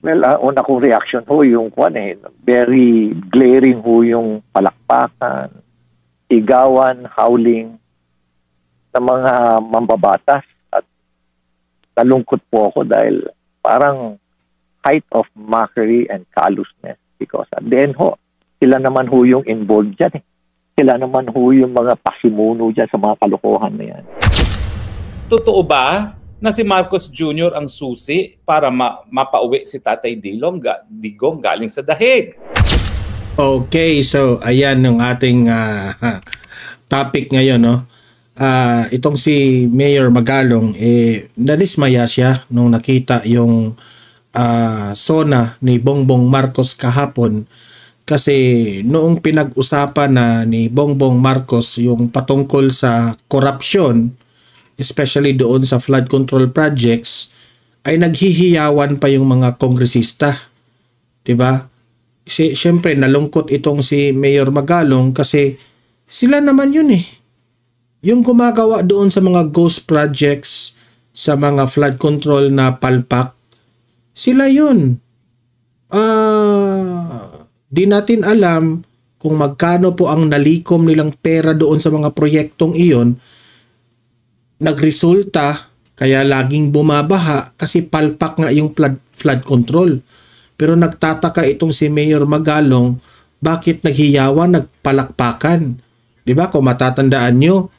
Well, una kong reaction ho yung very glaring ho yung palakpakan, sigawan, howling ng mga mambabatas at nalungkot po ako dahil parang height of mockery and callousness because at the end ho, sila naman ho yung involved dyan eh. Sila naman ho yung mga pasimuno dyan sa mga kalokohan na yan. Totoo ba na si Marcos Jr. ang susi para mapauwi si Tatay Digong galing sa dahig? Okay, so ayan yung ating topic ngayon, no? Itong si Mayor Magalong, nadismaya siya nung nakita yung sona ni Bongbong Marcos kahapon kasi noong pinag-usapan na ni Bongbong Marcos yung patungkol sa korupsyon, especially doon sa flood control projects, ay naghihiyawan pa yung mga kongresista. Diba? Siyempre, nalungkot itong si Mayor Magalong kasi sila naman yun eh. Yung gumagawa doon sa mga ghost projects, sa mga flood control na palpak, sila yun. Di natin alam kung magkano po ang nalikom nilang pera doon sa mga proyektong iyon. Nagresulta kaya laging bumabaha kasi palpak nga yung flood control. Pero nagtataka itong si Mayor Magalong bakit naghiyawan, nagpalakpakan. Diba? Kung matatandaan nyo,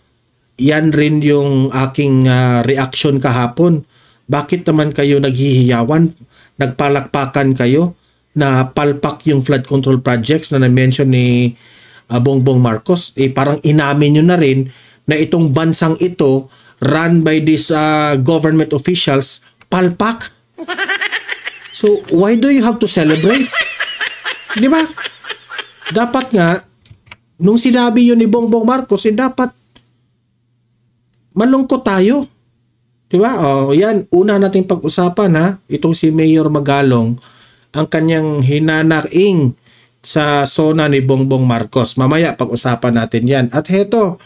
yan rin yung aking reaction kahapon. Bakit naman kayo naghihiyawan, nagpalakpakan kayo na palpak yung flood control projects na na-mention ni Bongbong Marcos? Parang inamin nyo na rin na itong bansang ito run by these government officials, palpak. So, why do you have to celebrate? Di ba? Dapat nga, nung sinabi yun ni Bongbong Marcos, dapat malungkot tayo. Di ba? Yan, una nating pag-usapan ha, itong si Mayor Magalong, ang kanyang hinanaing sa sona ni Bongbong Marcos. Mamaya pag-usapan natin yan. At heto,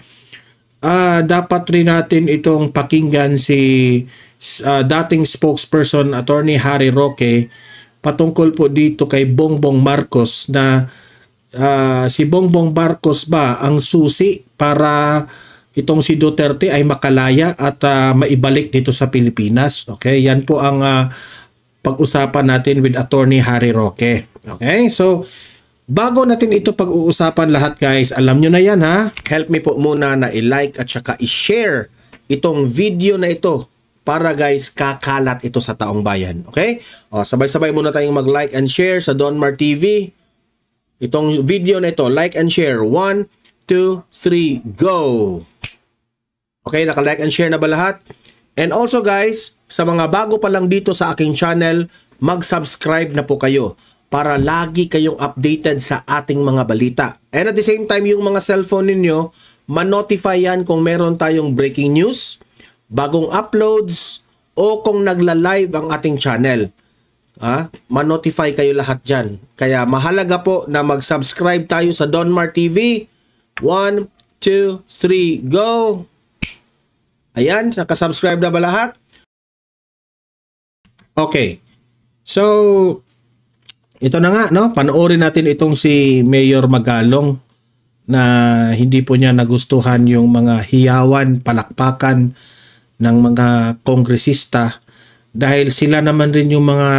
dapat rin natin itong pakinggan si dating spokesperson Attorney Harry Roque patungkol po dito kay Bongbong Marcos na si Bongbong Marcos ba ang susi para itong si Duterte ay makalaya at maibalik dito sa Pilipinas. Okay, yan po ang pag-usapan natin with Attorney Harry Roque. Okay, so bago natin ito pag-uusapan lahat guys, alam nyo na yan ha, help me po muna na i-like at saka i-share itong video na ito para guys kakalat ito sa taong bayan. Okay? Sabay-sabay muna tayong mag-like and share sa Donmar TV. Itong video na ito, like and share. 1, 2, 3, go! Okay, naka-like and share na ba lahat? And also guys, sa mga bago pa lang dito sa aking channel, mag-subscribe na po kayo para lagi kayong updated sa ating mga balita. And at the same time, yung mga cellphone ninyo, ma-notify yan kung meron tayong breaking news, bagong uploads, o kung nagla-live ang ating channel. Ma-notify kayo lahat dyan. Kaya mahalaga po na mag-subscribe tayo sa Donmar TV. 1, 2, 3, go! Ayan, nakasubscribe na ba lahat? Okay. So, ito na nga, no? Panoorin natin itong si Mayor Magalong na hindi po niya nagustuhan yung mga hiyawan, palakpakan ng mga kongresista dahil sila naman rin yung mga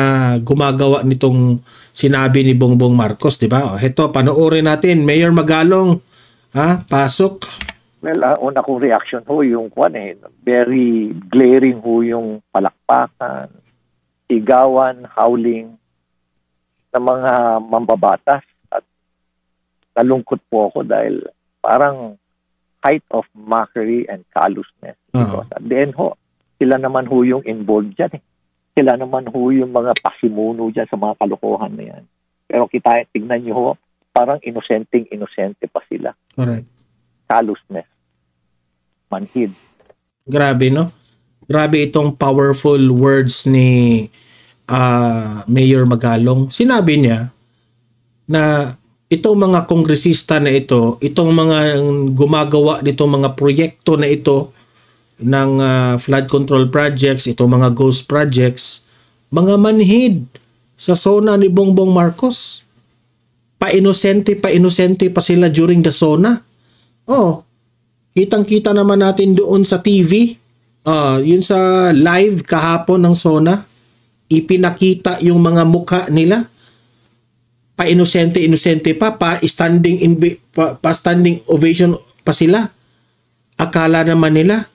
gumagawa nitong sinabi ni Bongbong Marcos, di ba? Ito, panoorin natin. Mayor Magalong, pasok. Well, una kong reaction ho yung very glaring ho yung palakpakan, sigawan, howling ng mga mambabatas at nalungkot po ako dahil parang height of mockery and callousness. Because at the end ho, sila naman ho yung involved dyan eh. Sila naman ho yung mga pasimuno dyan sa mga kalokohan na yan. Pero tignan nyo ho, parang inosente pa sila. Correct. Callousness. Manhid. Grabe, no? Grabe itong powerful words ni Mayor Magalong. Sinabi niya na itong mga kongresista na ito, itong mga gumagawa nitong mga proyekto na ito ng flood control projects, itong mga ghost projects, mga manhid sa SONA ni Bongbong Marcos. Pa-inosente pa sila during the SONA. Oh, kitang-kita naman natin doon sa TV. Yun sa live kahapon ng SONA. Ipinakita yung mga mukha nila. Pa-inosente pa standing ovation pa sila. Akala naman nila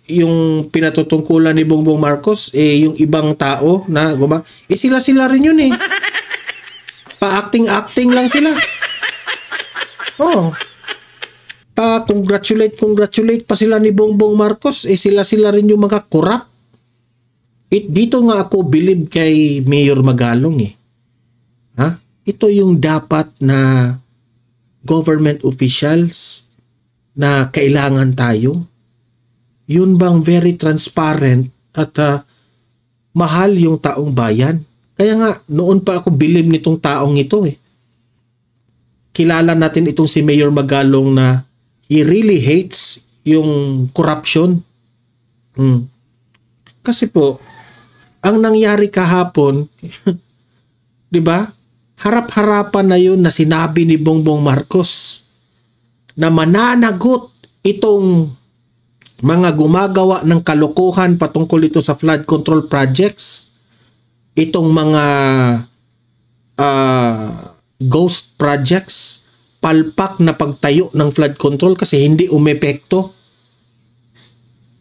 yung pinatutungkulan ni Bongbong Marcos yung ibang tao na sila rin yun pa-acting lang sila. Pa-congratulate pa sila ni Bongbong Marcos sila rin yung mga corrupt. Dito nga ako believe kay Mayor Magalong ito yung dapat na government officials na kailangan tayo. Yun bang very transparent at mahal yung taong bayan. Kaya nga, noon pa ako believe nitong taong ito Kilala natin itong si Mayor Magalong na he really hates yung corruption. Kasi po, ang nangyari kahapon, di ba? Harap-harapan na yun na sinabi ni Bongbong Marcos na mananagot itong mga gumagawa ng kalokohan patungkol ito sa flood control projects, itong mga ghost projects, palpak na pagtayo ng flood control kasi hindi umepekto.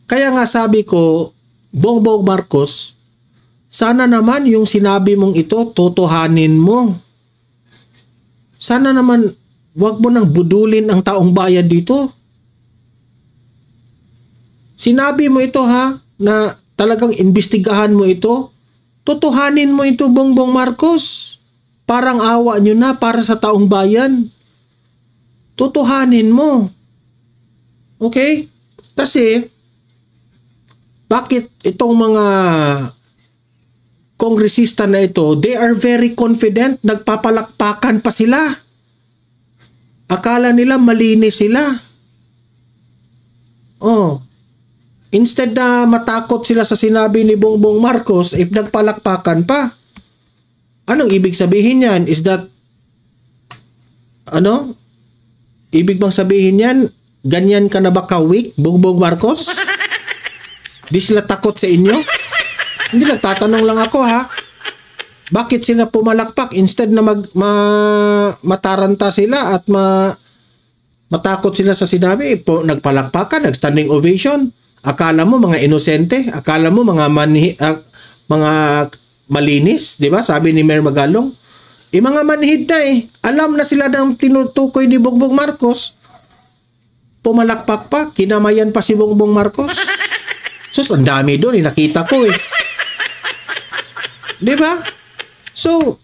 Kaya nga sabi ko, Bongbong Marcos, sana naman yung sinabi mong ito, totohanin mo. Sana naman, wag mo nang budulin ang taong bayan dito. Sinabi mo ito na talagang imbestigahan mo ito. Totohanin mo ito, Bongbong Marcos. Parang awa nyo na para sa taong bayan. Totohanin mo. Okay? Kasi, bakit itong mga kongresista na ito, they are very confident, nagpapalakpakan pa sila. Akala nila malinis sila. Instead na matakot sila sa sinabi ni Bongbong Marcos, nagpalakpakan pa. Anong ibig sabihin yan? Is that, ibig bang sabihin yan, ganyan ka na ba ka-weak, Bongbong Marcos? Di sila takot sa inyo? Hindi, nagtatanong lang ako Bakit sila pumalakpak instead na mataranta sila at matakot sila sa sinabi? Nagpalakpakan, nag-standing ovation. Akala mo mga inosente, akala mo mga malinis, di ba? Sabi ni Mayor Magalong. Mga manhid na Alam na sila ng tinutukoy ni Bongbong Marcos. Pumalakpak pa, kinamayan pa si Bongbong Marcos. Sus, ang dami doon, nakita ko Di ba? So,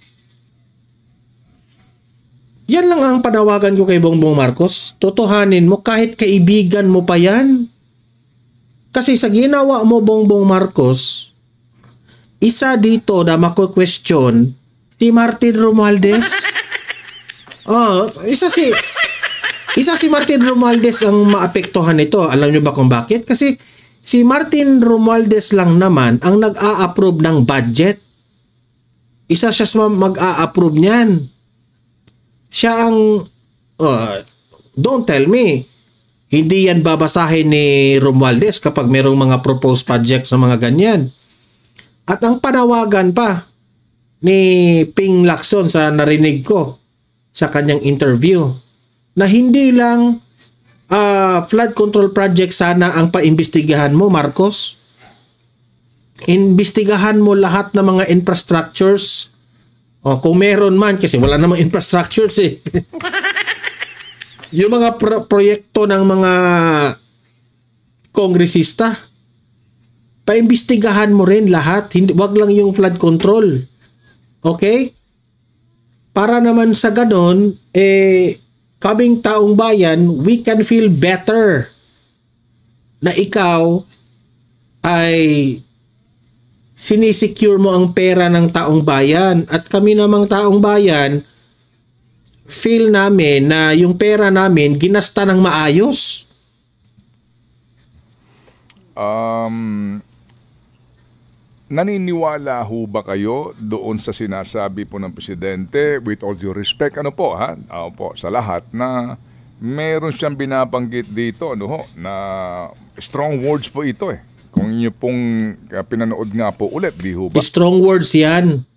yan lang ang panawagan ko kay Bongbong Marcos. Totohanin mo, kahit kaibigan mo pa yan. Kasi sa ginawa mo, Bongbong Marcos, isa dito na mako-question, si Martin Romualdez. Isa si Martin Romualdez ang maapektuhan nito. Alam niyo ba kung bakit? Kasi si Martin Romualdez lang naman ang nag-a-approve ng budget. Isa siya mag-a-approve niyan. Siya ang don't tell me hindi yan babasahin ni Romualdez kapag merong mga proposed projects na mga ganyan. At ang panawagan pa ni Ping Lacson sa narinig ko sa kanyang interview na hindi lang flood control project sana ang paimbestigahan mo, Marcos. Imbestigahan mo lahat ng mga infrastructures. Kung meron man, kasi wala namang infrastructures Yung mga proyekto ng mga kongresista, paimbestigahan mo rin lahat. Wag lang yung flood control. Okay? Para naman sa ganon, kaming taong bayan, we can feel better na ikaw ay sinisecure mo ang pera ng taong bayan. At kami namang taong bayan, feel namin na yung pera namin ginasta ng maayos. naniniwala ho ba kayo doon sa sinasabi po ng Presidente, with all due respect, ano po ha, po, sa lahat, na meron siyang binabanggit dito, ano ho, na strong words po ito eh. Kung inyo pong pinanood nga po ulit, di ho ba? Strong words yan.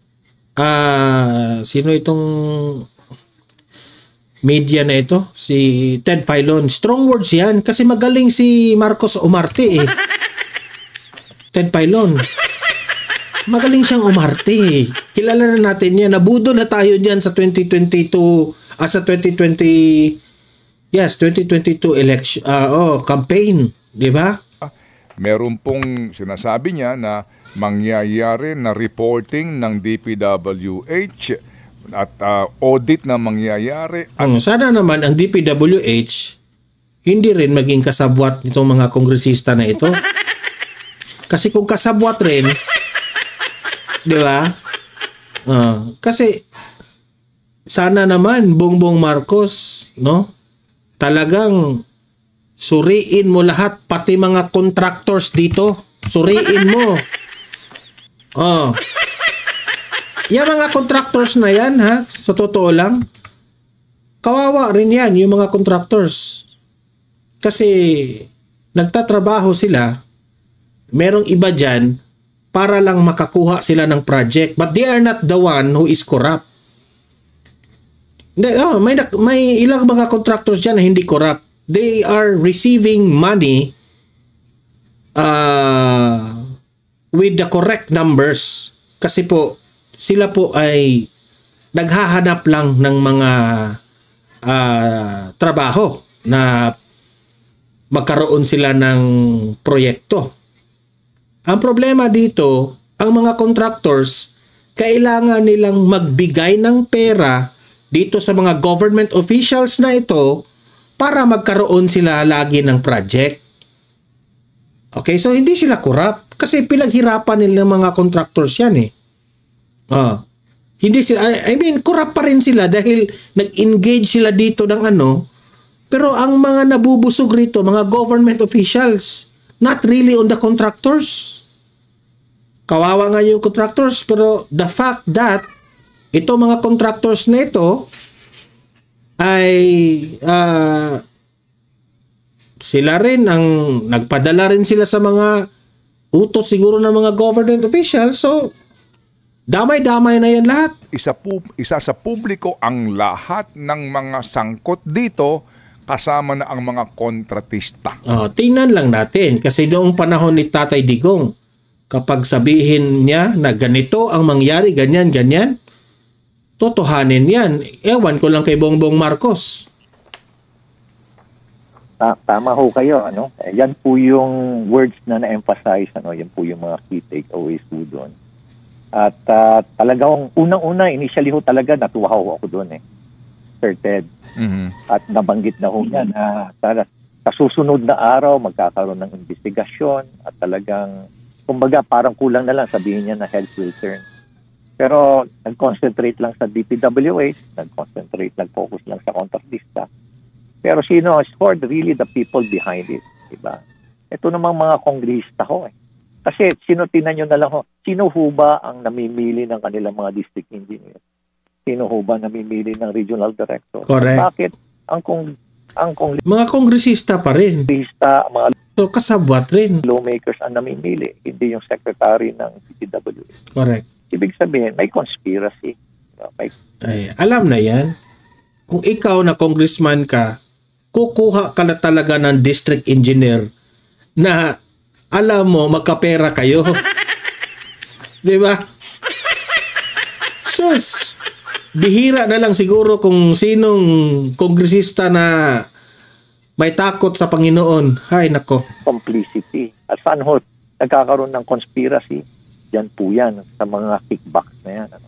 Sino itong media na ito? Si Ted Filon. Strong words yan kasi magaling si Marcos Umarte eh. Ted Filon. Magaling siyang umarte. Kilala na natin yan. Nabudo na tayo dyan sa 2022, sa 2022 election, campaign. Di ba? Meron pong sinasabi niya na mangyayari na reporting ng DPWH at audit na mangyayari. Sana naman ang DPWH hindi rin maging kasabwat nitong mga kongresista na ito. Kasi kung kasabwat rin, di ba? Kasi sana naman Bongbong Marcos, no? Talagang suriin mo lahat, pati mga contractors dito. Suriin mo. Yung mga contractors na yan, ha? Sa totoo lang, kawawa rin yan, yung mga contractors. Kasi nagtatrabaho sila, merong iba dyan, para lang makakuha sila ng project. But they are not the one who is corrupt. May ilang mga contractors dyan na hindi corrupt. They are receiving money with the correct numbers. Kasi po, sila po ay naghahanap lang ng mga trabaho na magkaroon sila ng proyekto. Ang problema dito, ang mga contractors, kailangan nilang magbigay ng pera dito sa mga government officials na ito para magkaroon sila lagi ng project. Okay, so hindi sila corrupt kasi pinaghirapan nila ng mga contractors yan eh. Hindi sila, corrupt pa rin sila dahil nag-engage sila dito ng ano, pero ang mga nabubusog rito, mga government officials, not really on the contractors. Kawawa nga yung contractors, pero the fact that ito mga contractors na ito ay sila rin ang nagpadala rin sila sa mga utos siguro ng mga government officials. So, damay-damay na yan lahat. Isa sa publiko ang lahat ng mga sangkot dito, kasama na ang mga kontratista. Tingnan lang natin kasi noong panahon ni Tatay Digong, kapag sabihin niya na ganito ang mangyari, ganyan, totohanin yan. Ewan ko lang kay Bongbong Marcos. Tama ho kayo, ano? Yan po yung words na na-emphasize, ano? Yan po yung mga key takeaways po doon. At talagang unang-una, initially ho talaga natuwa ho ako doon eh. Sir Ted. At nabanggit na ho niya na sa susunod na araw magkakaroon ng investigasyon at talagang, kumbaga parang kulang na lang sabihin niya na heads will turn. Pero nag-concentrate lang sa DPWH, nag-focus lang sa contractista. Pero sino scored really the people behind it, diba? Ito namang mga kongresta ho eh. Kasi tinan nyo na lang ho, sino ho ba ang namimili ng kanilang mga district engineers? Sino ho ba namimili ng regional director? Correct. Bakit mga kongresista pa rin. Mga so kasabwat rin. Lawmakers ang namimili, hindi yung secretary ng DPWH. Correct. Ibig sabihin, may conspiracy. Alam na yan. Kung ikaw na congressman ka, kukuha ka na talaga ng district engineer na alam mo, magkapera kayo. Di ba? Sus! Bihira na lang siguro kung sinong kongresista na may takot sa Panginoon. Hay nako. Complicity. At saan ho nagkakaroon ng conspiracy? Yan po yan sa mga kickbacks na yan. Ano?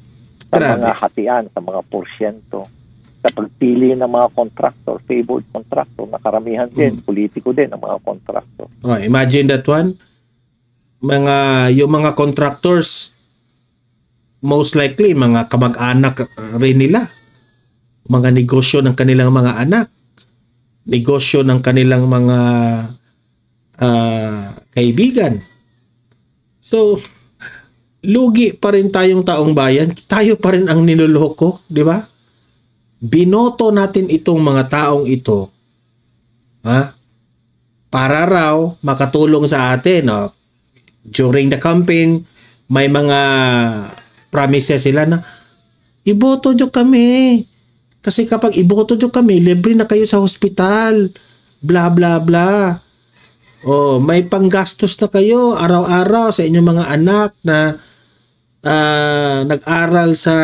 Sa mga hatian, sa mga porsyento. Sa pagpili ng mga contractor, favored contractor, na karamihan din, politiko din ang mga contractor. Imagine that one. Yung mga contractors, most likely, mga kamag-anak rin nila. Mga negosyo ng kanilang mga anak. Negosyo ng kanilang mga kaibigan. So, lugi pa rin tayong taong bayan. Tayo pa rin ang niloloko, di ba? Binoto natin itong mga taong ito, ha? Para raw makatulong sa atin. No? During the campaign, may mga promises sila na iboto nyo kami. Kasi kapag iboto nyo kami, libre na kayo sa hospital. Bla bla bla. Oh, may panggastos na kayo araw-araw sa inyong mga anak na nag-aral sa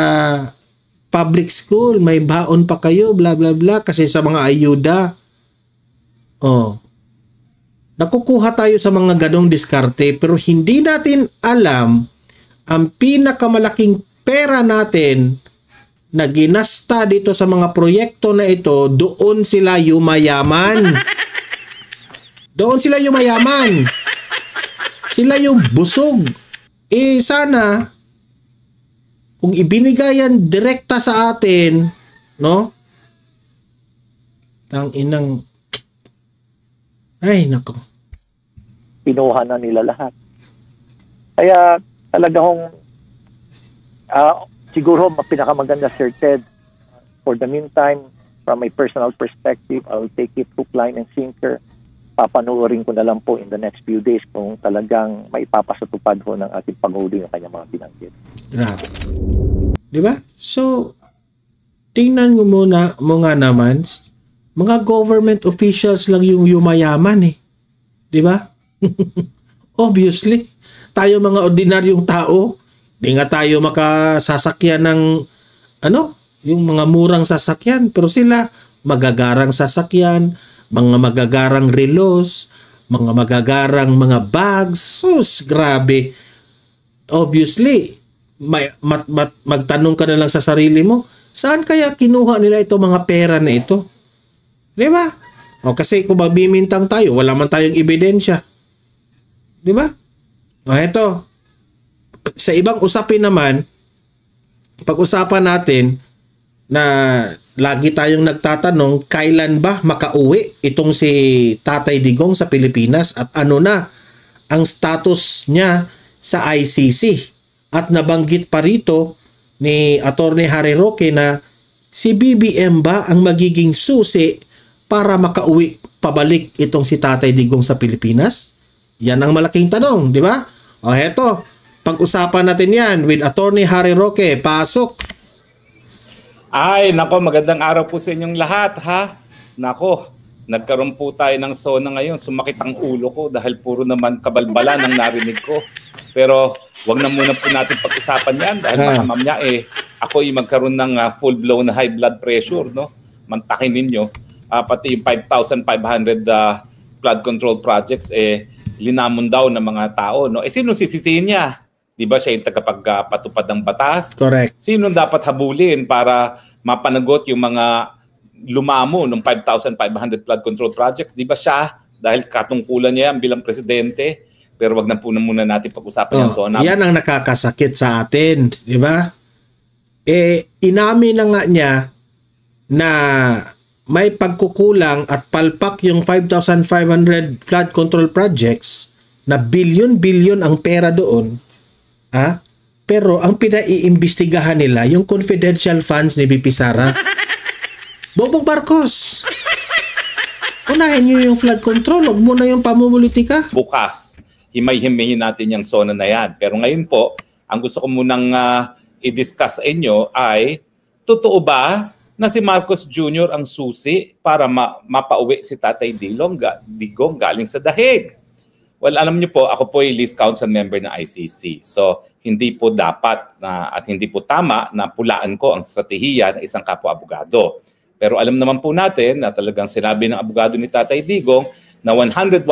public school, may baon pa kayo, bla bla bla, kasi sa mga ayuda. Oh. Nakukuha tayo sa mga ganong diskarte, pero hindi natin alam ang pinakamalaking pera natin na ginasta dito sa mga proyekto na ito, doon sila yumayaman. Doon sila yumayaman. Sila yung busog. Eh sana kung ibinigayan direkta sa atin, no? Tang inang, ay nako. Pinuha na nila lahat. Kaya talagang siguro pinakamaganda, Sir Ted, for the meantime, from my personal perspective, I will take it hook, line, and sinker. Papanoorin ko na lang po in the next few days kung talagang may papasatupad ho ng ating Pangulo yung kanyang mga binanggit. Grabe. Di ba? So, tingnan mo nga naman, mga government officials lang yung yumayaman eh. Di ba? Obviously, tayo mga ordinaryong tao, di nga tayo makasasakyan ng yung mga murang sasakyan, pero sila magagarang sasakyan, mga magagarang relos, mga magagarang mga bags. Sus, grabe. Obviously, magtanong ka na lang sa sarili mo, saan kaya kinuha nila ito mga pera na ito? Di ba? O kasi kung magbimintang tayo, wala man tayong ebidensya. Di ba? O eto, sa ibang usapin naman, pag-usapan natin na lagi tayong nagtatanong kailan ba makauwi itong si Tatay Digong sa Pilipinas at ano na ang status niya sa ICC. At nabanggit pa rito ni Atty. Harry Roque na si BBM ba ang magiging susi para makauwi pabalik itong si Tatay Digong sa Pilipinas? Yan ang malaking tanong, di ba? O heto, pag-usapan natin yan with Atty. Harry Roque. Pasok! Ay, nako, magandang araw po sa inyong lahat, ha? Nako, nagkaroon po tayo ng SONA ngayon. Sumakit ang ulo ko dahil puro naman kabalbalan ang narinig ko. Pero wag na muna po natin pag-usapan yan dahil baka mamaya ako magkaroon ng full-blown na high blood pressure, no? Mantakin ninyo. Pati yung 5,500 flood control projects, linamon daw ng mga tao, no? Sino sisisihin niya? Di ba siya yung tagapagpatupad ng batas? Correct. Sino dapat habulin para mapanagot yung mga lumamo ng 5,500 flood control projects? Di ba siya? Dahil katungkulan niya yan bilang presidente. Pero wag na po na muna natin pag-usapan yan. So, yan ang nakakasakit sa atin. Di ba? Inamin na nga niya na may pagkukulang at palpak yung 5,500 flood control projects na bilyon-bilyon ang pera doon. Pero ang pinaiimbestigahan nila yung confidential funds ni BP Sara. Bobong Marcos, unahin nyo yung flood control, huwag muna yung pamumulitika. Bukas, himay-himayin natin yung SONA na yan. Pero ngayon po, ang gusto ko munang i-discuss sa inyo ay, totoo ba na si Marcos Jr. ang susi para mapauwi si Tatay Digong galing sa dahig? Well, alam niyo po, ako po ay list council member ng ICC. So, hindi po dapat at hindi po tama na pulaan ko ang strategiya ng isang kapwa-abogado. Pero alam naman po natin na talagang sinabi ng abogado ni Tatay Digong na 101%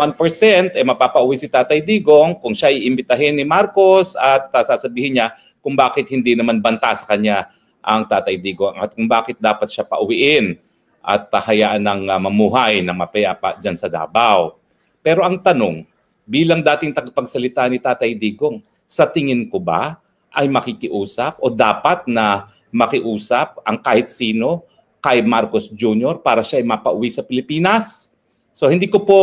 mapapauwi si Tatay Digong kung siya iimbitahin ni Marcos at sasabihin niya kung bakit hindi naman banta sa kanya ang Tatay Digong at kung bakit dapat siya pauwiin at hayaan ng mamuhay ng mapayapa dyan sa Davao. Pero ang tanong, bilang dating tagapagsalita ni Tatay Digong, sa tingin ko ba ay makikiusap o dapat na makiusap ang kahit sino kay Marcos Jr. para siya ay mapauwi sa Pilipinas? So hindi ko po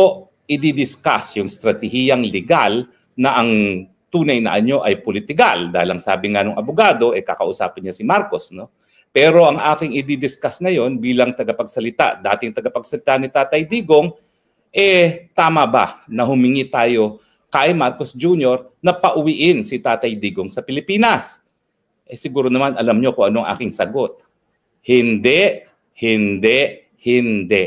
i-discuss yung stratehiyang legal na ang tunay na anyo ay political. Dahil ang sabi nga ng abogado, kakausapin niya si Marcos. No? Pero ang aking i-discuss ngayon bilang tagapagsalita, dating tagapagsalita ni Tatay Digong, tama ba na humingi tayo kay Marcos Jr. na pauwiin si Tatay Digong sa Pilipinas? Siguro naman alam nyo kung anong aking sagot. Hindi, hindi, hindi.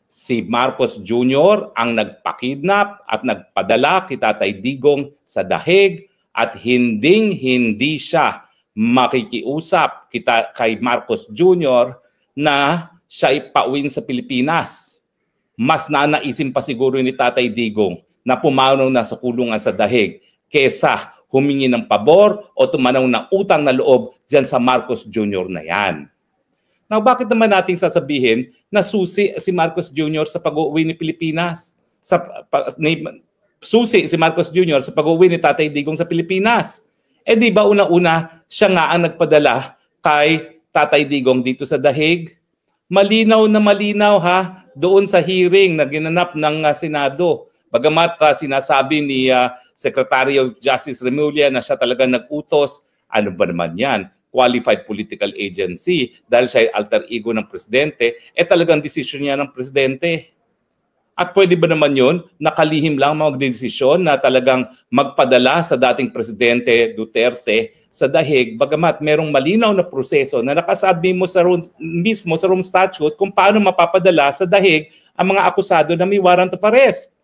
Si Marcos Jr. ang nagpakidnap at nagpadala kay Tatay Digong sa dahig at hindi siya makikiusap kay Marcos Jr. na siya ipauwin sa Pilipinas. Mas nanaisin pa siguro ni Tatay Digong na pumanaw na sa kulungan sa dahig kesa humingi ng pabor o tumanaw ng utang na loob dyan sa Marcos Jr. na yan. Now, bakit naman natin sasabihin na susi si Marcos Jr. sa pag-uwi ni Pilipinas? Susi si Marcos Jr. sa pag-uwi ni Tatay Digong sa Pilipinas. Di ba una-una siya nga ang nagpadala kay Tatay Digong dito sa dahig? Malinaw na malinaw doon sa hearing na ginanap ng Senado. Bagamat sinasabi ni Secretary of Justice Remulla na siya talaga nag-utos, ano ba naman yan? Qualified political agency dahil siya ay alter ego ng presidente, talagang desisyon niya ng presidente. At pwede ba naman yun, nakalihim lang magdesisyon na talagang magpadala sa dating presidente Duterte sa dahig, bagamat merong malinaw na proseso na nakasabi mo mismo sa Rome Statute kung paano mapapadala sa dahig ang mga akusado na may warrant of arrest.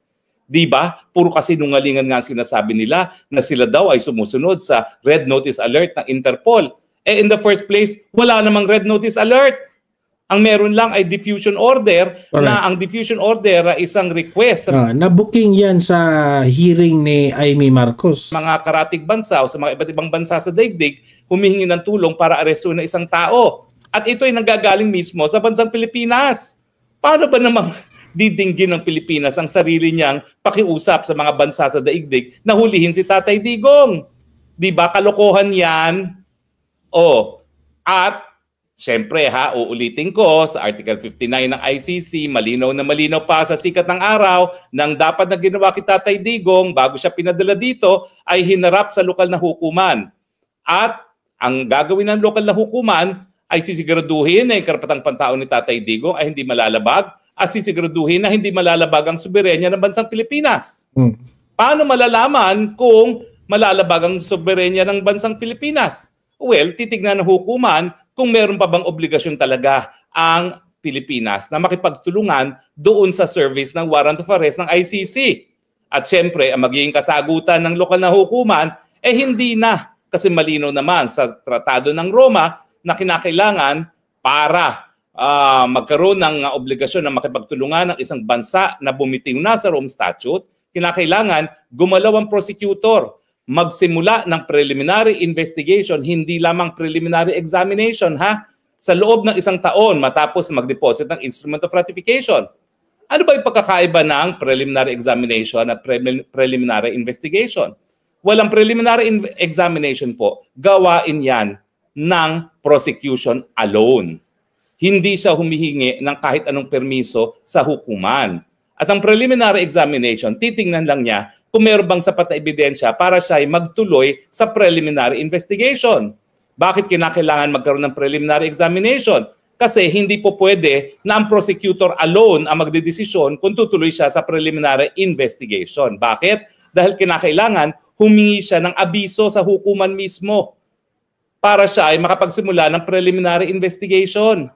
Diba? Puro kasinungalingan nga sinasabi nila na sila daw ay sumusunod sa Red Notice Alert ng Interpol. In the first place, wala namang Red Notice Alert. Ang meron lang ay diffusion order. Correct. Na ang diffusion order ay isang request. Na-booking yan sa hearing ni Amy Marcos. Mga karatig bansa o sa mga iba't ibang bansa sa daigdig, humihingi ng tulong para arestuhin na isang tao. At ito ay nanggagaling mismo sa bansang Pilipinas. Paano ba namang didinggin ng Pilipinas ang sarili niyang pakiusap sa mga bansa sa daigdig na hulihin si Tatay Digong? Di ba? Kalokohan yan. At siyempre uulitin ko sa Article 59 ng ICC, malinaw na malinaw pa sa sikat ng araw nang dapat na ginawa kay Tatay Digong bago siya pinadala dito ay hinarap sa lokal na hukuman. At ang gagawin ng lokal na hukuman ay sisiguraduhin na yung karapatang pantao ni Tatay Digong ay hindi malalabag at sisiguraduhin na hindi malalabag ang soberenya ng bansang Pilipinas. Paano malalaman kung malalabag ang soberenya ng bansang Pilipinas? Well, titignan ng hukuman kung meron pa bang obligasyon talaga ang Pilipinas na makipagtulungan doon sa service ng warrant of arrest ng ICC. At siyempre, ang magiging kasagutan ng lokal na hukuman, hindi na. Kasi malinaw naman sa Tratado ng Roma na kinakailangan para magkaroon ng obligasyon na makipagtulungan ng isang bansa na bumitiw na sa Rome Statute, kinakailangan gumalaw ang prosecutor, magsimula ng preliminary investigation, hindi lamang preliminary examination sa loob ng isang taon matapos mag-deposit ng instrument of ratification. Ano ba yung pagkakaiba ng preliminary examination at preliminary investigation? Walang preliminary examination po, gawain yan ng prosecution alone. Hindi siya humihingi ng kahit anong permiso sa hukuman. At ang preliminary examination, titingnan lang niya kung meron bang sapat na ebidensya para siya ay magtuloy sa preliminary investigation. Bakit kinakailangan magkaroon ng preliminary examination? Kasi hindi po pwede na ang prosecutor alone ang magdedesisyon kung tutuloy siya sa preliminary investigation. Bakit? Dahil kinakailangan humingi siya ng abiso sa hukuman mismo para siya ay makapagsimula ng preliminary investigation.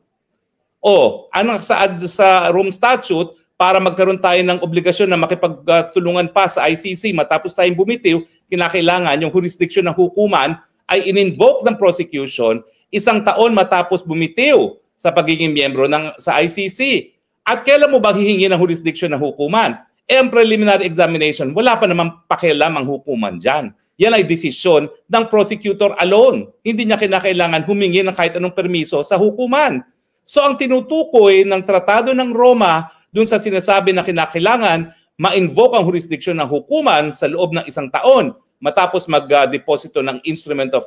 Anong saad sa Rome Statute, para magkaroon tayo ng obligasyon na makipagtulungan pa sa ICC matapos tayong bumitiw, kinakailangan yung jurisdiction ng hukuman ay in-invoke ng prosecution 1 taon matapos bumitiw sa pagiging miyembro sa ICC. At kailan mo ba hihingi ng jurisdiction ng hukuman? Ang preliminary examination, wala pa namang pakialam ang hukuman dyan. Yan ay desisyon ng prosecutor alone. Hindi niya kinakailangan humingi ng kahit anong permiso sa hukuman. So ang tinutukoy ng Tratado ng Roma dun sa sinasabi na kinakailangan ma-invoke ang jurisdiction ng hukuman sa loob ng 1 taon matapos mag-deposito ng instrument of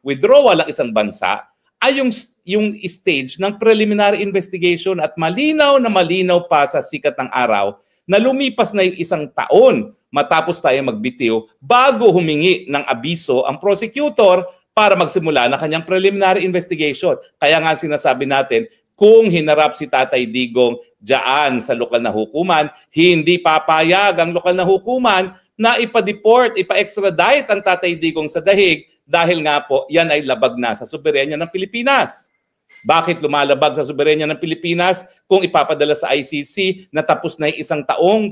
withdrawal ng isang bansa ay yung stage ng preliminary investigation at malinaw na malinaw pa sa sikat ng araw na lumipas na yung 1 taon matapos tayo magbitiw bago humingi ng abiso ang prosecutor para magsimula ng kanyang preliminary investigation. Kaya nga sinasabi natin, kung hinarap si Tatay Digong diyan sa lokal na hukuman, hindi papayag ang lokal na hukuman na ipa-deport, ipa-extradite ang Tatay Digong sa Dahig dahil nga po yan ay labag na sa soberenya ng Pilipinas. Bakit lumalabag sa soberenya ng Pilipinas kung ipapadala sa ICC na tapos na yung 1 taong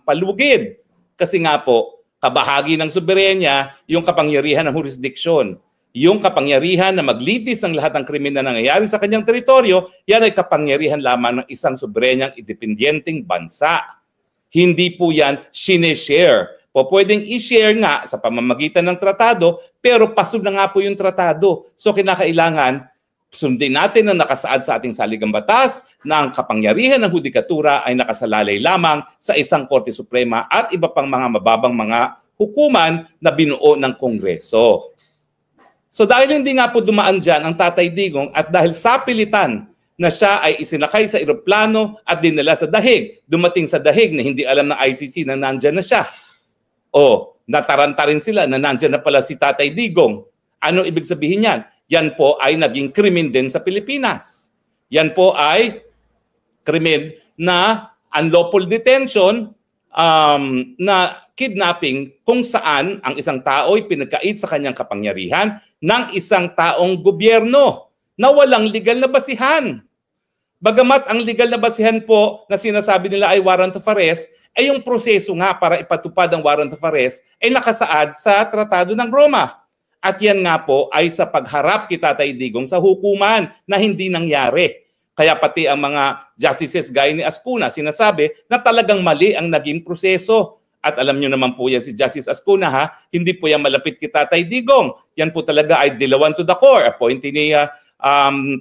palugid? Kasi nga po, kabahagi ng soberenya yung kapangyarihan ng jurisdiction. Yung kapangyarihan na maglitis ng lahat ng krimen na nangyayari sa kanyang teritoryo, yan ay kapangyarihan lamang ng isang soberenyang independyenteng bansa. Hindi po yan sineshare. O pwedeng i-share nga sa pamamagitan ng tratado, pero pasod na nga po yung tratado. So kinakailangan sundin natin ang nakasaad sa ating saligang batas na ang kapangyarihan ng hudikatura ay nakasalalay lamang sa isang Korte Suprema at iba pang mga mababang mga hukuman na binuo ng Kongreso. So dahil hindi nga po dumaan dyan ang Tatay Digong at dahil sa pilitan na siya ay isinakay sa eroplano at dinala sa Dahig, dumating sa Dahig na hindi alam ng ICC na nandyan na siya. O nataranta rin sila na nandyan na pala si Tatay Digong. Ano ibig sabihin yan? Yan po ay naging krimen din sa Pilipinas. Yan po ay krimen na unlawful detention, na kidnapping kung saan ang isang tao ay pinagkait sa kanyang kapangyarihan ng isang taong gobyerno na walang legal na basihan. Bagamat ang legal na basihan po na sinasabi nila ay warrant of arrest, ay yung proseso nga para ipatupad ang warrant of arrest ay nakasaad sa Tratado ng Roma. At yan nga po ay sa pagharap kay Tatay Digong sa hukuman na hindi nangyari. Kaya pati ang mga justices gaya ni Ascuna sinasabi na talagang mali ang naging proseso. At alam nyo naman po yan si Justice Ascuna, ha? Hindi po yan malapit kay Tatay Digong. Yan po talaga ay dilawan to the core. Appointee ni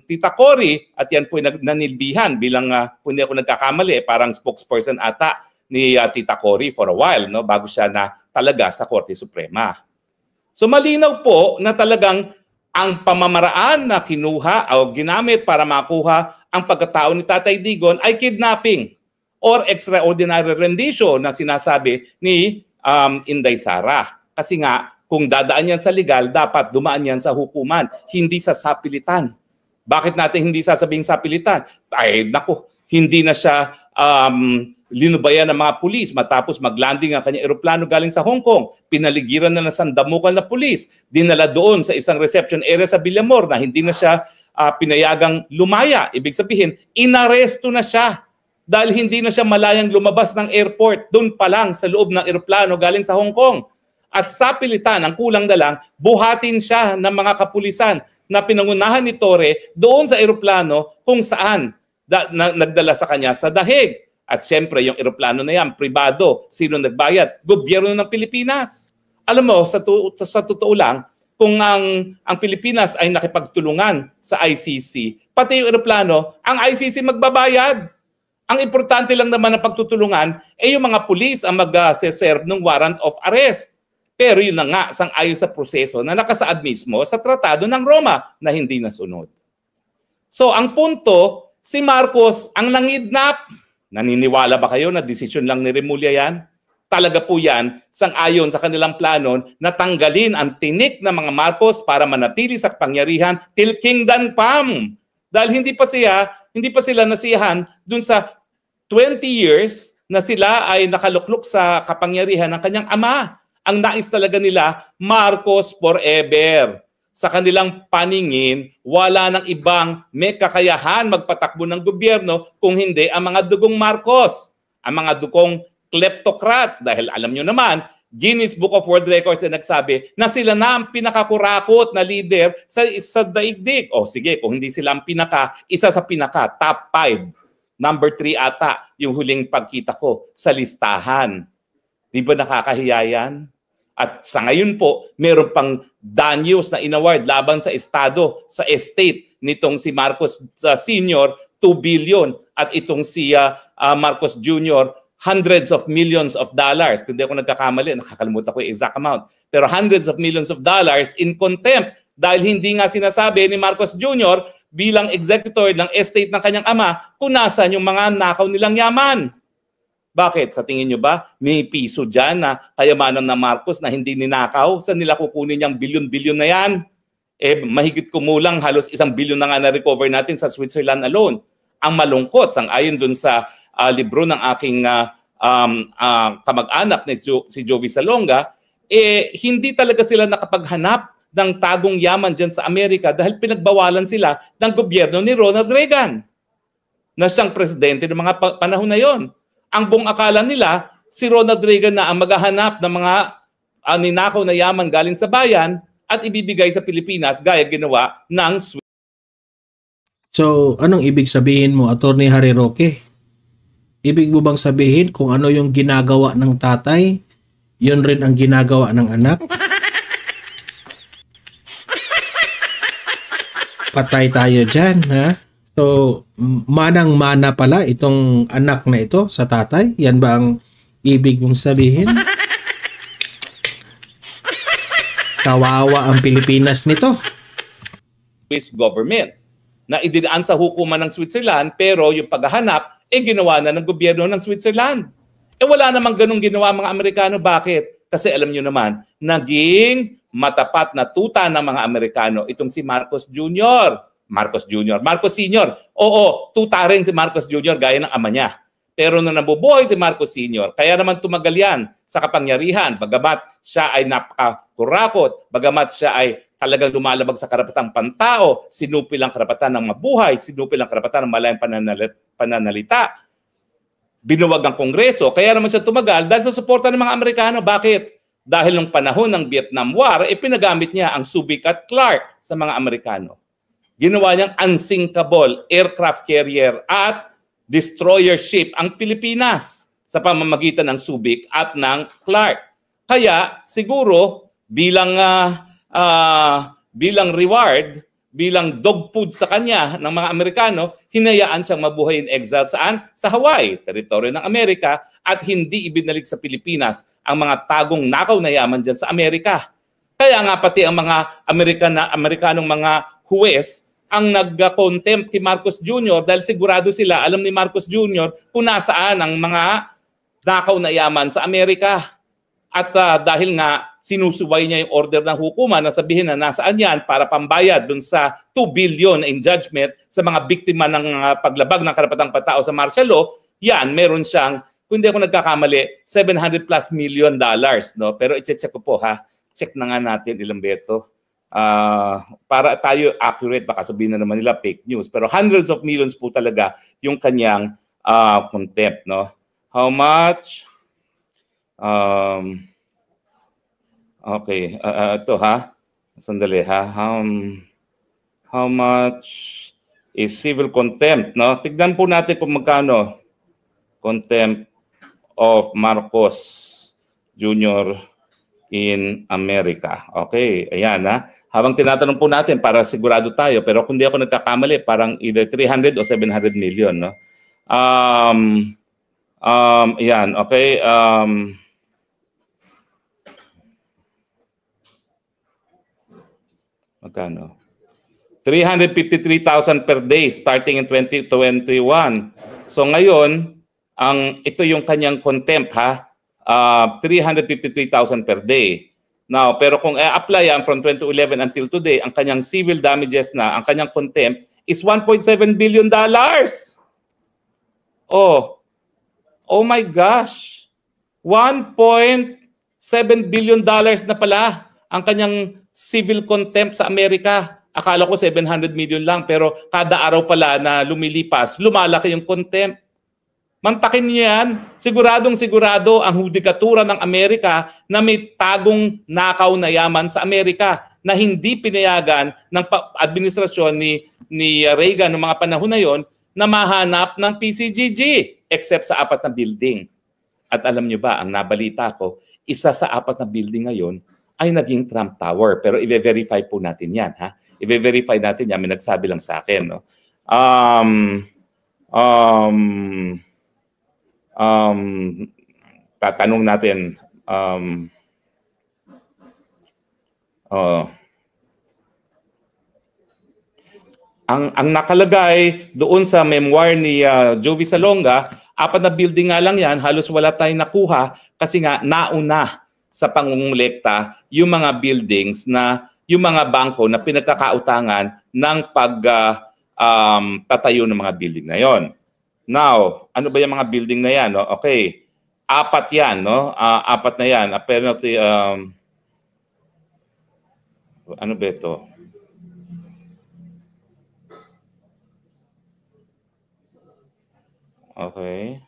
Tita Cory at yan po ay nanilbihan bilang, kung hindi ako nagkakamali, parang spokesperson ata ni Tita Cory for a while, no? Bago siya na talaga sa Korte Suprema. So malinaw po na talagang ang pamamaraan na kinuha o ginamit para makuha ang pagkatao ni Tatay Digong ay kidnapping or extraordinary rendition na sinasabi ni Inday Sara. Kasi nga, kung dadaan yan sa legal, dapat dumaan yan sa hukuman, hindi sa sapilitan. Bakit natin hindi sasabing sapilitan? Ay, naku, hindi na siya linubayan ng mga pulis matapos maglanding ang kanyang eroplano galing sa Hong Kong. Pinaligiran na ng sandamukal na pulis. Dinala doon sa isang reception area sa Villamor na hindi na siya pinayagang lumaya. Ibig sabihin, inaresto na siya dahil hindi na siya malayang lumabas ng airport doon pa lang sa loob ng eroplano galing sa Hong Kong. At sa pilitan, ang kulang na lang, buhatin siya ng mga kapulisan na pinangunahan ni Torre doon sa eroplano kung saan nagdala sa kanya sa Dahig. At siyempre, yung eroplano na yan, pribado. Sino nagbayad? Gobyerno ng Pilipinas. Alam mo, sa totoo lang, kung ang Pilipinas ay nakipagtulungan sa ICC, pati yung eroplano, ang ICC magbabayad. Ang importante lang naman ng pagtutulungan ay yung mga pulis ang mag-serve ng warrant of arrest. Pero yun na nga, sang-ayon sa proseso na nakasaad mismo sa Tratado ng Roma na hindi nasunod. So, ang punto, si Marcos ang nangidnap. Naniniwala ba kayo na desisyon lang ni Remulla yan? Talaga po yan, sang-ayon sa kanilang plano na tanggalin ang tinik ng mga Marcos para manatili sa kapangyarihan till kingdom come. Dahil hindi pa sila nasiyahan dun sa 20 years na sila ay nakaluklok sa kapangyarihan ng kanyang ama. Ang nais talaga nila, Marcos forever. Sa kanilang paningin, wala nang ibang may kakayahan magpatakbo ng gobyerno kung hindi ang mga dugong Marcos, ang mga dugong kleptocrats. Dahil alam nyo naman, Guinness Book of World Records ay nagsabi na sila na ang pinakakurakot na leader sa daigdig. O sige, kung hindi sila ang isa sa pinaka, top 5. Number 3 ata, yung huling pagkita ko sa listahan. Di ba nakakahiya yan? At sa ngayon po, meron pang danyos na inaward laban sa estado, sa estate nitong si Marcos Sr., 2 billion. At itong si Marcos Jr., hundreds of millions of dollars. Kung di ako nagkakamali, nakakalimutan ko yung exact amount. Pero hundreds of millions of dollars in contempt dahil hindi nga sinasabi ni Marcos Jr. bilang executor ng estate ng kanyang ama kung nasan yung mga nakaw nilang yaman. Bakit? Sa tingin nyo ba may piso dyan na kayamanan ng Marcos na hindi ninakaw? Saan nila kukunin yung bilyon-bilyon na yan? Mahigit kumulang halos 1 bilyon na nga na-recover natin sa Switzerland alone. Ang malungkot, sang-ayon dun sa libro ng aking kamag-anak na si Jovi Salonga, hindi talaga sila nakapaghanap ng tagong yaman dyan sa Amerika dahil pinagbawalan sila ng gobyerno ni Ronald Reagan na siyang presidente ng mga panahon na yon. Ang buong akala nila, si Ronald Reagan na ang maghahanap ng mga ninakaw na yaman galing sa bayan at ibibigay sa Pilipinas gaya ginawa ng So, anong ibig sabihin mo, Attorney Harry Roque? Ibig mo bang sabihin kung ano yung ginagawa ng tatay, yun rin ang ginagawa ng anak? Patay tayo dyan, ha? So, manang-mana pala itong anak na ito sa tatay? Yan ba ang ibig mong sabihin? Kawawa ang Pilipinas nito. Swiss government na idinaan sa hukuman ng Switzerland pero yung paghahanap ginawa na ng gobyerno ng Switzerland. Wala namang ganung ginawa mga Amerikano. Bakit? Kasi alam nyo naman, naging matapat na tuta ng mga Amerikano itong si Marcos Jr. Marcos Sr. Oo, tuta rin si Marcos Jr. gaya ng ama niya. Pero nung nabubuhay si Marcos Sr., kaya naman tumagal yan sa kapangyarihan, bagamat siya ay napakakurakot, bagamat siya ay talagang lumalabag sa karapatang pantao, sinupil ang karapatan ng mabuhay, sinupil ang karapatan ng malayang pananalita, binuwag ang Kongreso, kaya naman siya tumagal dahil sa suporta ng mga Amerikano. Bakit? Dahil nung panahon ng Vietnam War, pinagamit niya ang Subic at Clark sa mga Amerikano. Ginawa niyang unsinkable aircraft carrier at destroyer ship ang Pilipinas sa pamamagitan ng Subic at ng Clark. Kaya siguro bilang reward, bilang dog food sa kanya ng mga Amerikano, hinayaan siyang mabuhay in exile saan? Sa Hawaii, teritoryo ng Amerika, at hindi ibinalik sa Pilipinas ang mga tagong nakaw na yaman dyan sa Amerika. Kaya nga pati ang mga Amerikanong mga huwes ang nag-contempt kay Marcos Jr. dahil sigurado sila, alam ni Marcos Jr. kung nasaan ang mga nakaw na yaman sa Amerika. At dahil nga sinusuway niya yung order ng hukuman na sabihin na nasaan yan para pambayad dun sa 2 billion in judgment sa mga biktima ng paglabag ng karapatang patao sa martial law, yan, meron siyang, kung hindi ako nagkakamali, $700+ million. No? Pero i-check ko po ha. Check na nga natin ilang beto. Para tayo accurate, baka sabihin na naman nila fake news. Pero hundreds of millions po talaga yung kanyang contempt. No? How much? Okay, ito ha. Sandali ha. How much is civil contempt? No? Tignan po natin kung magkano contempt of Marcos Jr. in America. Okay, ayan ha. Habang tinatanong po natin para sigurado tayo, pero kung di ako nagkakamali, parang either 300 o 700 million, no? Ayan, okay. Magkano? 353,000 per day starting in 2021. So ngayon, ito yung kanyang contempt ha. 353,000 per day. Now, pero kung i-apply yan from 2011 until today, ang kanyang civil damages na, ang kanyang contempt is $1.7 billion. Oh my gosh. $1.7 billion na pala ang kanyang civil contempt sa Amerika. Akala ko 700 million lang, pero kada araw pala na lumilipas, lumalaki yung contempt. Mantakin niyo yan, siguradong-sigurado ang hudikatura ng Amerika na may tagong nakaw na yaman sa Amerika na hindi pinayagan ng administrasyon ni Reagan noong mga panahon na yon na mahanap ng PCGG except sa 4 na building. At alam niyo ba, ang nabalita ko, isa sa 4 na building ngayon ay naging Trump Tower. Pero i-verify po natin yan. Ha? I-verify natin yan. May nagsabi lang sa akin. No? Tatanong natin ang nakalagay doon sa memoir ni Jovi Salonga 4 na building nga lang yan, halos wala tayong nakuha kasi nga nauna sa pangungulekta yung mga buildings na yung mga bangko na pinagkakautangan ng patayo ng mga building na yon. Now, ano ba yung mga building na yan? No? Okay, 4 yan. No? 4 na yan. Apparently, ano ba ito? Okay.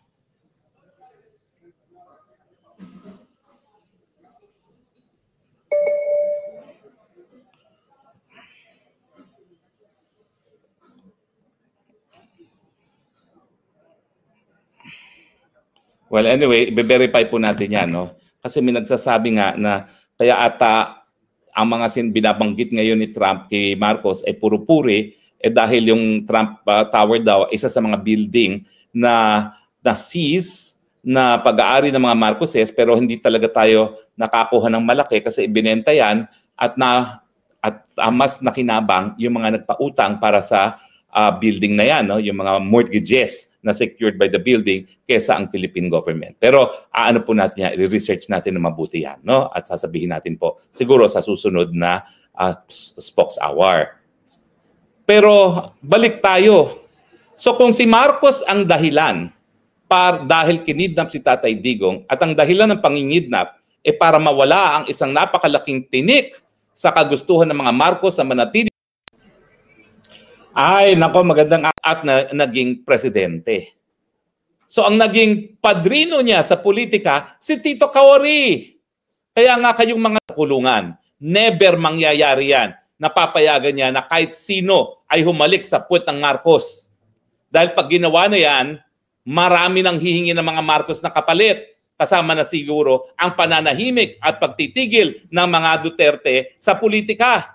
Well, anyway, i-verify po natin yan, no? Kasi may nagsasabi nga na kaya ata ang mga binabanggit ngayon ni Trump kay Marcos ay puro puri, dahil yung Trump Tower daw, isa sa mga building na seize na pag-aari ng mga Marcoses, pero hindi talaga tayo nakakuha ng malaki kasi ibinenta yan at mas nakinabang yung mga nagpautang para sa building na yan, no? Yung mga mortgages na secured by the building kesa ang Philippine government. Pero ano po natin yan, i-research natin na mabuti yan, no? At sasabihin natin po siguro sa susunod na Spokes Hour. Pero balik tayo. So kung si Marcos ang dahilan dahil kinidnap si Tatay Digong at ang dahilan ng pangingidnap para mawala ang isang napakalaking tinik sa kagustuhan ng mga Marcos na manatili, ay, nako, magandang at naging presidente. So, ang naging padrino niya sa politika, si Tito Kawari. Kaya nga kayong mga kulungan, never mangyayari yan. Napapayagan niya na kahit sino ay humalik sa puwet ng Marcos. Dahil pag ginawa na yan, marami nang hihingi ng mga Marcos na kapalit. Kasama na siguro ang pananahimik at pagtitigil ng mga Duterte sa politika.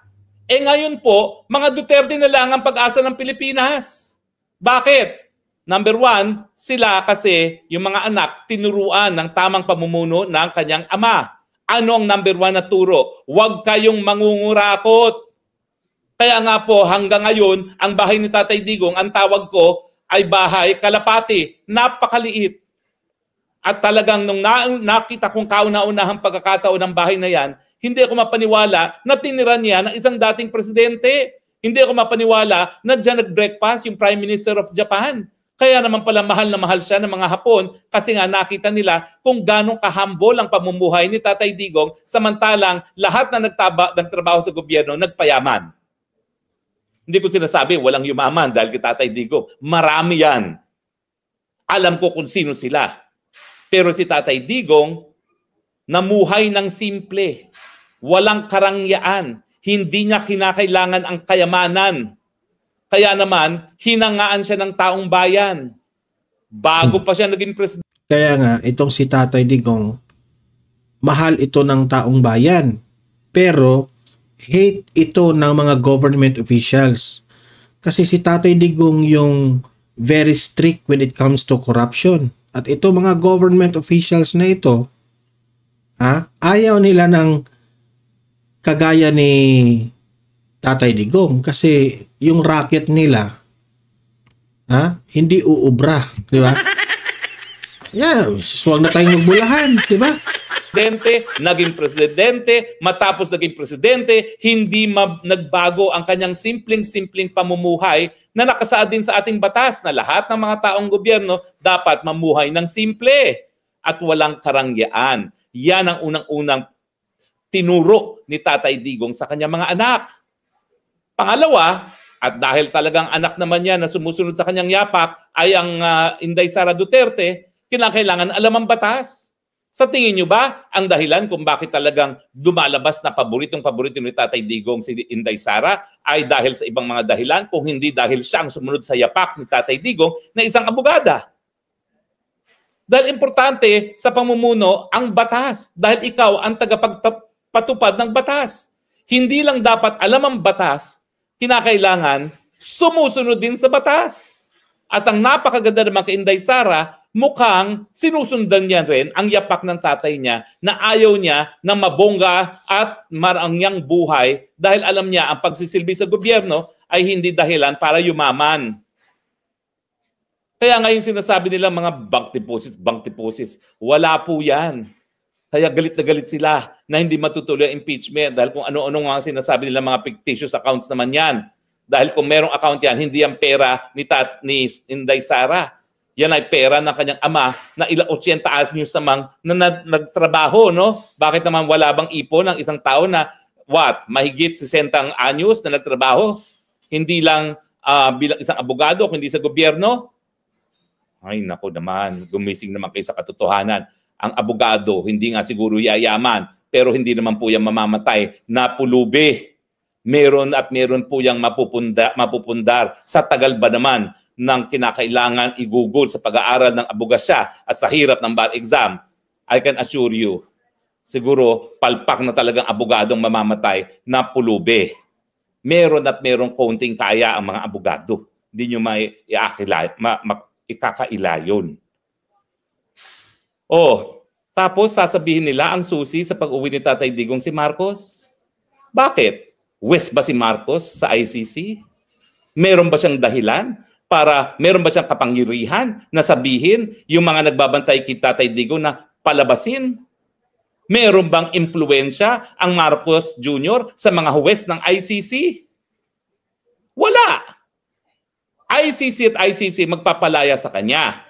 Ngayon po, mga Duterte na lang ang pag-asa ng Pilipinas. Bakit? Number 1, sila kasi, yung mga anak, tinuruan ng tamang pamumuno ng kanyang ama. Ano ang number 1 na turo? Huwag kayong mangungurakot. Kaya nga po, hanggang ngayon, ang bahay ni Tatay Digong, ang tawag ko ay bahay kalapati. Napakaliit. At talagang nung nakita kong kauna-unahang pagkakataon ng bahay na yan, hindi ako mapaniwala na tinira niya ng isang dating presidente. Hindi ako mapaniwala na dyan nag-breakfast yung Prime Minister of Japan. Kaya naman pala mahal na mahal siya ng mga Hapon kasi nga nakita nila kung ganong kahambol ang pamumuhay ni Tatay Digong samantalang lahat na nagtrabaho sa gobyerno nagpayaman. Hindi ko sinasabi walang yumaman dahil kay Tatay Digong. Marami yan. Alam ko kung sino sila. Pero si Tatay Digong namuhay ng simple. Walang karangyaan. Hindi niya kinakailangan ang kayamanan. Kaya naman, hinangaan siya ng taong bayan. Bago pa siya naging presidente. Kaya nga, itong si Tatay Digong, mahal ito ng taong bayan. Pero, hate ito ng mga government officials. Kasi si Tatay Digong yung very strict when it comes to corruption. At ito mga government officials na ito, ayaw nila ng kagaya ni Tatay Digong kasi yung racket nila hindi uubra, di ba? Huwag na tayong magbulahan, di ba? Naging presidente, matapos naging presidente, hindi nagbago ang kanyang simpleng pamumuhay na nakasaad din sa ating batas na lahat ng mga taong gobyerno dapat mamuhay ng simple at walang karangyaan. Yan ang unang-unang tinuro ni Tatay Digong sa kanyang mga anak. Pangalawa, at dahil talagang anak naman niya na sumusunod sa kanyang yapak ay ang Inday Sara Duterte, kinakailangan alam ang batas. Sa tingin nyo ba ang dahilan kung bakit talagang lumalabas na paborito ni Tatay Digong si Inday Sara ay dahil sa ibang mga dahilan kung hindi dahil siya ang sumunod sa yapak ni Tatay Digong na isang abogada? Dahil importante sa pamumuno ang batas dahil ikaw ang tagapagpatupad ng batas. Hindi lang dapat alam ang batas, kinakailangan sumusunod din sa batas. At ang napakaganda naman kay Inday Sara, mukhang sinusundan niya rin ang yapak ng tatay niya na ayaw niya na mabongga at marangyang buhay dahil alam niya ang pagsisilbi sa gobyerno ay hindi dahilan para yumaman. Kaya ngayon sinasabi nila mga bank deposits. Wala po yan. Kaya galit na galit sila na hindi matutuloy ang impeachment dahil kung ano-ano nga sinasabi nila mga fictitious accounts naman yan. Dahil kung merong account yan, hindi yan pera ni Inday Sara. Yan ay pera ng kanyang ama na ilang 80 anyos namang nagtrabaho, no? Bakit naman wala bang ipon ng isang tao na mahigit 60 anyos na nagtrabaho? Hindi lang bilang isang abogado, kundi sa gobyerno? Ay, nako naman, gumising naman kayo sa katotohanan. Ang abogado, hindi nga siguro yayaman, pero hindi naman po yan mamamatay na pulubi. Meron po yang mapupundar sa tagal ba naman ng kinakailangan i-google sa pag-aaral ng abogasya at sa hirap ng bar exam. I can assure you, siguro palpak na talagang abogadong mamamatay na pulubi. Meron konting kaya ang mga abogado. Hindi nyo ikakaila yun. Tapos sasabihin nila ang susi sa pag-uwi ni Tatay Digong si Marcos. Bakit? West ba si Marcos sa ICC? Meron ba siyang dahilan? Meron ba siyang kapangyarihan na sabihin yung mga nagbabantay kay Tatay Digong na palabasin? Meron bang impluensya ang Marcos Jr. sa mga huwes ng ICC? Wala. ICC at ICC magpapalaya sa kanya.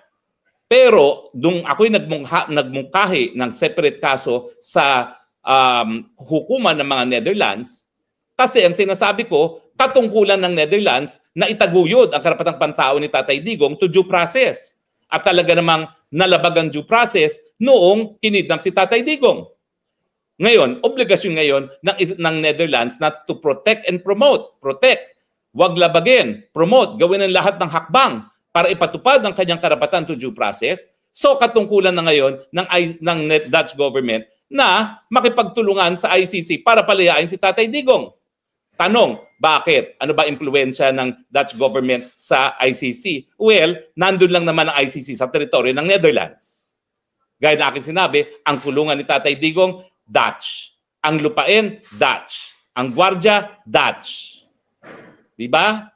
Pero ako'y nagmungkahi ng separate kaso sa hukuman ng mga Netherlands kasi ang sinasabi ko, katungkulan ng Netherlands na itaguyod ang karapatang pantao ni Tatay Digong to due process. At talaga namang nalabag ang due process noong kinidnap si Tatay Digong. Ngayon, obligasyon ngayon ng Netherlands na to protect and promote. Protect. Huwag labagin, promote, gawin ang lahat ng hakbang para ipatupad ang kanyang karapatan to due process. So katungkulan na ngayon ng Dutch government na makipagtulungan sa ICC para palayain si Tatay Digong. Tanong, bakit? Ano ba impluensya ng Dutch government sa ICC? Well, nandun lang naman ang ICC sa teritoryo ng Netherlands. Gaya na aking sinabi, ang kulungan ni Tatay Digong, Dutch. Ang lupain, Dutch. Ang gwardya, Dutch. Diba?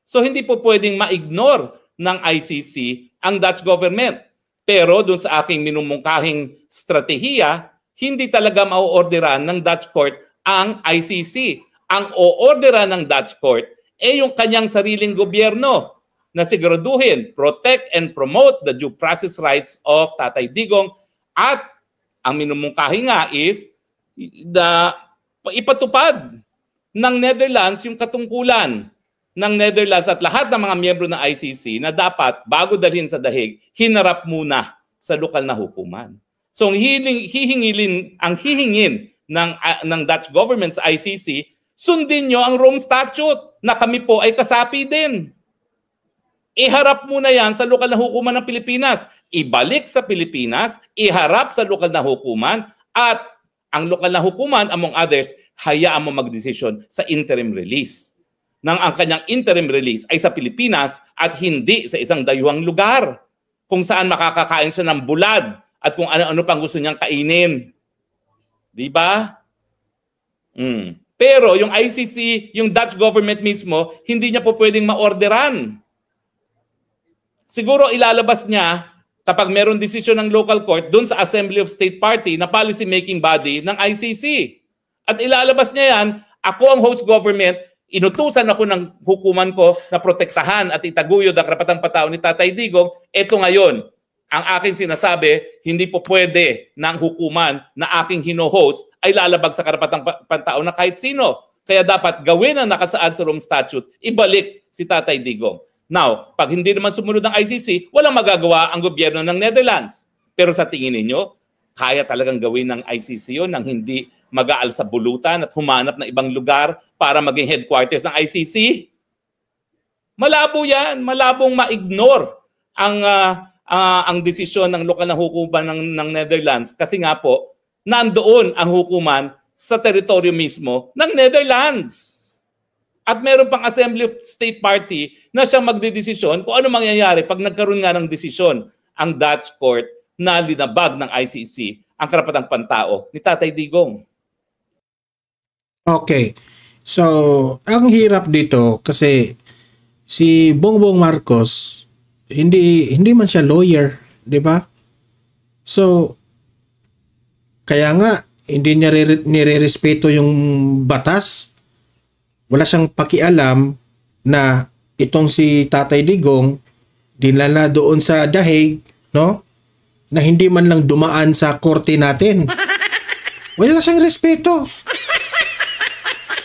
So hindi po pwedeng ma-ignore ng ICC ang Dutch government. Pero doon sa aking minumungkahing strategiya, hindi talaga mauorderan ng Dutch court ang ICC. Ang oorderan ng Dutch court ay yung kanyang sariling gobyerno na siguraduhin, protect and promote the due process rights of Tatay Digong at ang minumungkahi nga is ipatupad ng Netherlands yung katungkulan ng Netherlands at lahat ng mga miyembro ng ICC na dapat bago dalhin sa dahig, hinarap muna sa lokal na hukuman. So ang hihingin ng Dutch government sa ICC, sundin nyo ang Rome Statute na kami po ay kasapi din. Iharap muna yan sa lokal na hukuman ng Pilipinas. Ibalik sa Pilipinas, iharap sa lokal na hukuman at ang lokal na hukuman, among others, hayaan mo magdesisyon sa interim release. Nang ang kanyang interim release ay sa Pilipinas at hindi sa isang dayuhang lugar kung saan makakakain siya ng bulad at kung ano-ano pang gusto niyang kainin. Diba? Pero yung ICC, yung Dutch government mismo, hindi niya po pwedeng maorderan. Siguro ilalabas niya kapag meron desisyon ng local court doon sa Assembly of State Party na policy-making body ng ICC. At ilalabas niya yan, ako ang host government, inutusan ako ng hukuman ko na protektahan at itaguyod ang karapatang patao ni Tatay Digong. Ito ngayon, ang aking sinasabi, hindi po pwede ng hukuman na aking hino-host ay lalabag sa karapatang pantao na kahit sino. Kaya dapat gawin ang nakasaad sa Rome Statute, ibalik si Tatay Digong. Now, pag hindi naman sumunod ng ICC, walang magagawa ang gobyerno ng Netherlands. Pero sa tingin ninyo, kaya talagang gawin ng ICC yun nang hindi mag-aal sa bulutan at humanap ng ibang lugar para maging headquarters ng ICC? Malabo yan. Malabong ma-ignore ang desisyon ng lokal na hukuman ng Netherlands kasi nga po, nandoon ang hukuman sa teritoryo mismo ng Netherlands. At meron pang Assembly of State Party na siyang magdedesisyon kung ano mangyayari pag nagkaroon nga ng desisyon ang Dutch court na linabag ng ICC ang karapatang pantao ni Tatay Digong. Okay. So, ang hirap dito kasi si Bongbong Marcos hindi man siya lawyer, 'di ba? So kaya nga hindi niya nire-respeto yung batas. Wala siyang pakialam na itong si Tatay Digong dinala doon sa dahig, no? Na hindi man lang dumaan sa korte natin. Wala siyang respeto.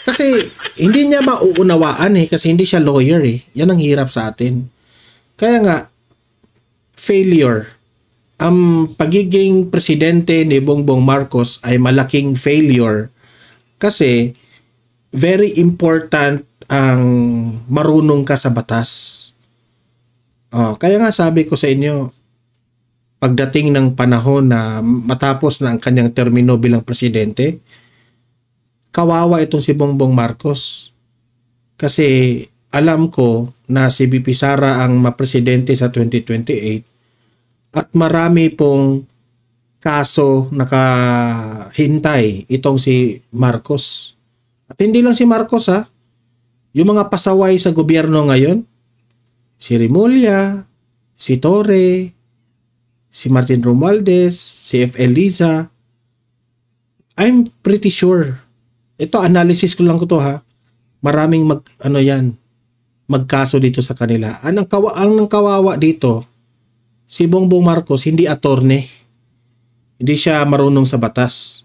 Kasi hindi niya mauunawaan kasi hindi siya lawyer Yan ang hirap sa atin. Kaya nga, failure. Ang pagiging presidente ni Bongbong Marcos ay malaking failure kasi very important ang marunong ka sa batas. Kaya nga sabi ko sa inyo, pagdating ng panahon na matapos na ang kanyang termino bilang presidente, kawawa itong si Bongbong Marcos. Kasi alam ko na si BP Sara ang mapresidente sa 2028 at marami pong kaso nakahintay itong si Marcos. At hindi lang si Marcos yung mga pasaway sa gobyerno ngayon, si Remulla, si Torre, si Martin Romualdez, si F. Liza, I'm pretty sure. Ito, analysis ko lang ko to Maraming magkaso dito sa kanila. Ang kawawa dito, si Bongbong Marcos hindi attorney. Hindi siya marunong sa batas.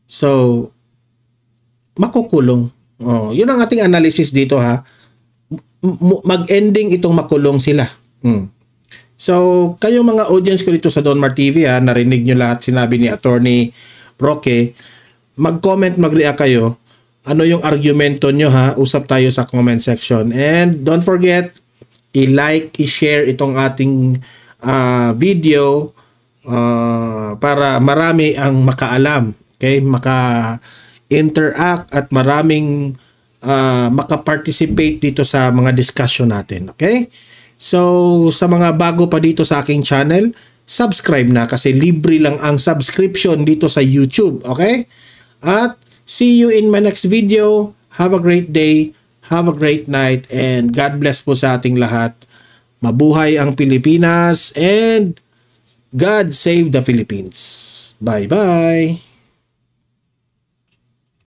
So, makukulong. Yun ang ating analysis dito Mag-ending itong makulong sila. So, kayong mga audience ko dito sa Donmar TV narinig nyo lahat sinabi ni Attorney Roque. Mag-comment, mag-react kayo. Ano yung argumento nyo Usap tayo sa comment section. And don't forget, i-like, i-share itong ating video para marami ang makaalam. Okay? Maka-interact at maraming maka-participate dito sa mga discussion natin. Okay? So, sa mga bago pa dito sa aking channel, subscribe na kasi libre lang ang subscription dito sa YouTube. Okay? At see you in my next video. Have a great day. Have a great night. And God bless po sa ating lahat. Mabuhay ang Pilipinas and God save the Philippines. Bye-bye.